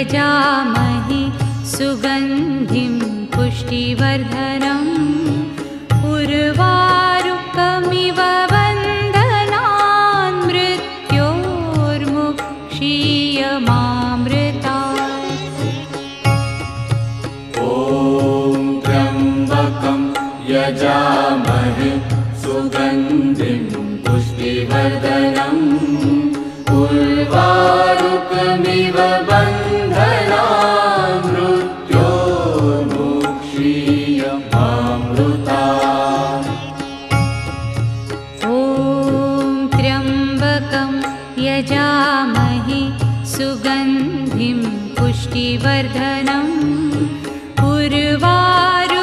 यजामहे सुगन्धिं पुष्टिवर्धनम् उर्वारुकमिव बन्धनान् मृत्योर्मुक्षीयमामृतात्। ॐ त्र्यम्बकं यजामहे सुगन्धिं पुष्टिवर्धनम् उर्वारुकमिव बन्धनान् मृत्योर्मुक्षीयमामृतात्। ॐ त्र्यम्बकं यजामहे सुगन्धिं पुष्टिवर्धनम् उर्वारुकमिव